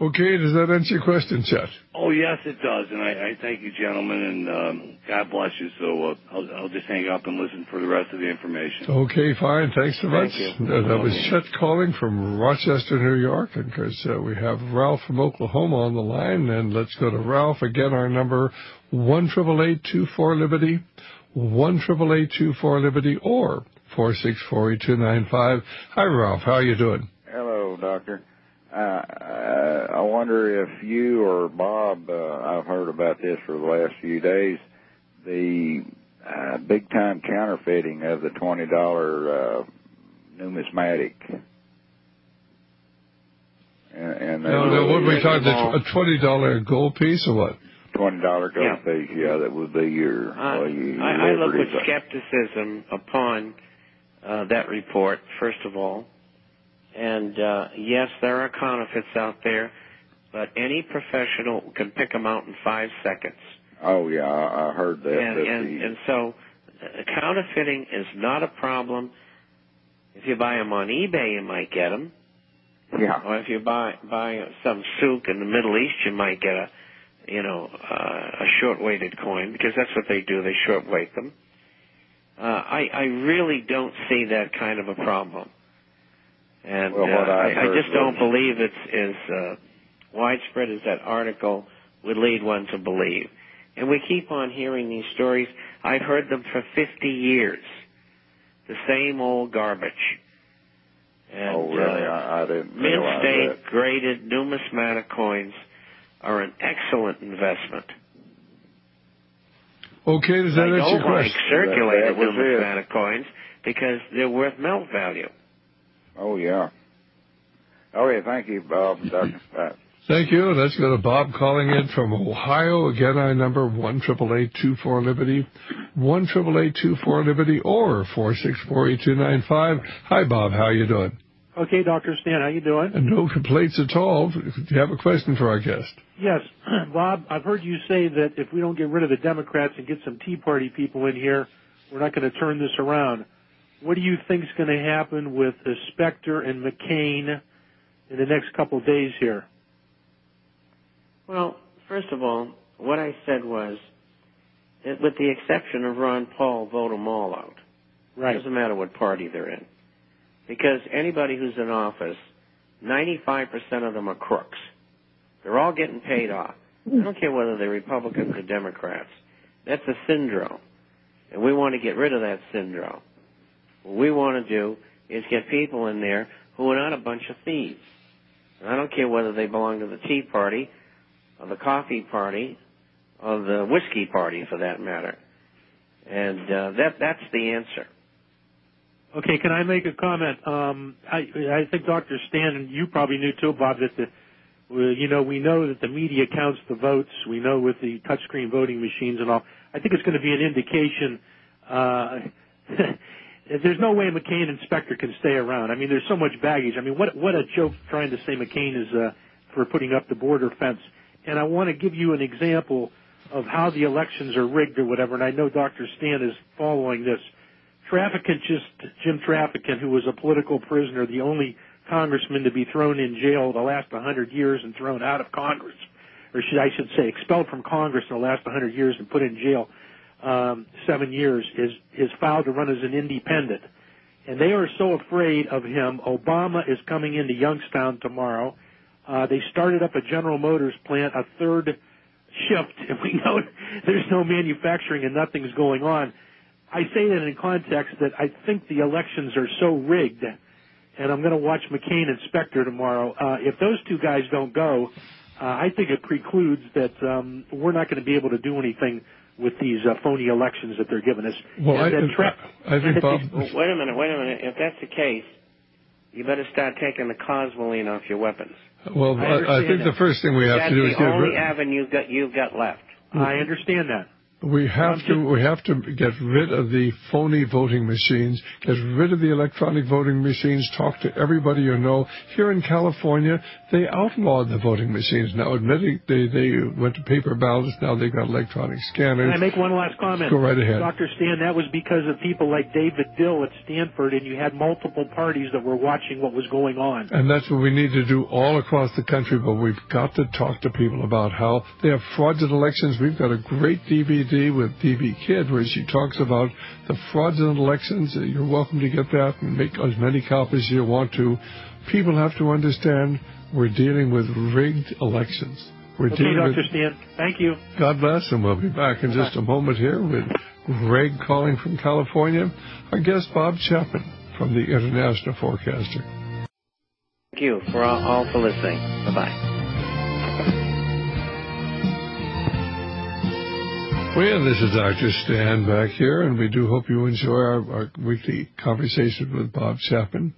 Okay, does that answer your question, Chet? Oh, yes, it does, and I thank you, gentlemen, and God bless you. So I'll just hang up and listen for the rest of the information. Okay, fine. Thanks so much. Thank you. That was Chet calling from Rochester, New York, and because we have Ralph from Oklahoma on the line, and let's go to Ralph. Again, our number, 1-888-24-LIBERTY, 1-888-24-LIBERTY, or 464-8295. Hi, Ralph. How are you doing? Hello, Doctor. I wonder if you or Bob, I've heard about this for the last few days, the big-time counterfeiting of the $20 numismatic. And no, what we talking about, a $20 gold piece or what? $20 gold piece, yeah, that would be your... I look with skepticism upon that report, first of all. And, yes, there are counterfeits out there, but any professional can pick them out in 5 seconds. Oh, yeah, I heard that. And so counterfeiting is not a problem. If you buy them on eBay, you might get them. Yeah. Or if you buy some souk in the Middle East, you might get a short-weighted coin, because that's what they do. They short-weight them. I really don't see that kind of a problem. And I just don't believe it's as widespread as that article would lead one to believe. And we keep on hearing these stories. I've heard them for 50 years. The same old garbage. And, oh, really? I didn't mint realize state that. graded numismatic coins are an excellent investment. Okay, does that answer your question? I don't like circulated numismatic coins because they're worth melt value. Oh, yeah. Okay, thank you, Bob. Dr. Thank you. Let's go to Bob calling in from Ohio. Again, our number, 1-888-24-LIBERTY, 1-888-24-LIBERTY, or 464-8295. Hi, Bob. How are you doing? Okay, Dr. Stan, how you doing? No complaints at all. Do you have a question for our guest? Yes. Bob, I've heard you say that if we don't get rid of the Democrats and get some Tea Party people in here, we're not going to turn this around. What do you think is going to happen with Specter and McCain in the next couple of days here? Well, first of all, what I said was, that with the exception of Ron Paul, vote them all out. Right. It doesn't matter what party they're in. Because anybody who's in office, 95% of them are crooks. They're all getting paid off. I don't care whether they're Republicans or Democrats. That's a syndrome. And we want to get rid of that syndrome. What we want to do is get people in there who are not a bunch of thieves. And I don't care whether they belong to the Tea Party or the Coffee Party or the Whiskey Party, for that matter. And that's the answer. Okay, can I make a comment? I think Dr. Stan, and you probably knew too, Bob, that we know that the media counts the votes. We know with the touchscreen voting machines and all. I think it's going to be an indication. There's no way McCain and Specter can stay around. I mean, there's so much baggage. I mean, what a joke trying to say McCain is for putting up the border fence. And I want to give you an example of how the elections are rigged or whatever, and I know Dr. Stan is following this. Jim Traficant, who was a political prisoner, the only congressman to be thrown in jail the last 100 years and thrown out of Congress, or I should say expelled from Congress in the last 100 years and put in jail 7 years, is filed to run as an independent. And they are so afraid of him. Obama is coming into Youngstown tomorrow. They started up a General Motors plant, a third shift, and we know there's no manufacturing and nothing's going on. I say that in context that I think the elections are so rigged, and I'm going to watch McCain and Specter tomorrow. If those two guys don't go, I think it precludes that we're not going to be able to do anything with these phony elections that they're giving us. Well, I think, Bob... Wait a minute. If that's the case, you better start taking the Cosmoline off your weapons. Well, I think the first thing we have to do is... That's the only avenue you've got left. I understand that. We have to get rid of the phony voting machines, get rid of the electronic voting machines, talk to everybody you know. Here in California, they outlawed the voting machines. Now, admitting they went to paper ballots, now they've got electronic scanners. Can I make one last comment? Go right ahead. Dr. Stan, that was because of people like David Dill at Stanford, and you had multiple parties that were watching what was going on. And that's what we need to do all across the country, but we've got to talk to people about how they have fraudulent elections. We've got a great DVD with DB Kidd where she talks about the fraudulent elections. You're welcome to get that and make as many copies as you want to. People have to understand we're dealing with rigged elections. Okay, Dr. Stan. Thank you. God bless, and we'll be back in just a moment here with Greg calling from California. Our guest, Bob Chapman from the International Forecaster. Thank you for all for listening. Bye-bye. Well, this is Dr. Stan back here, and we do hope you enjoy our weekly conversation with Bob Chapman.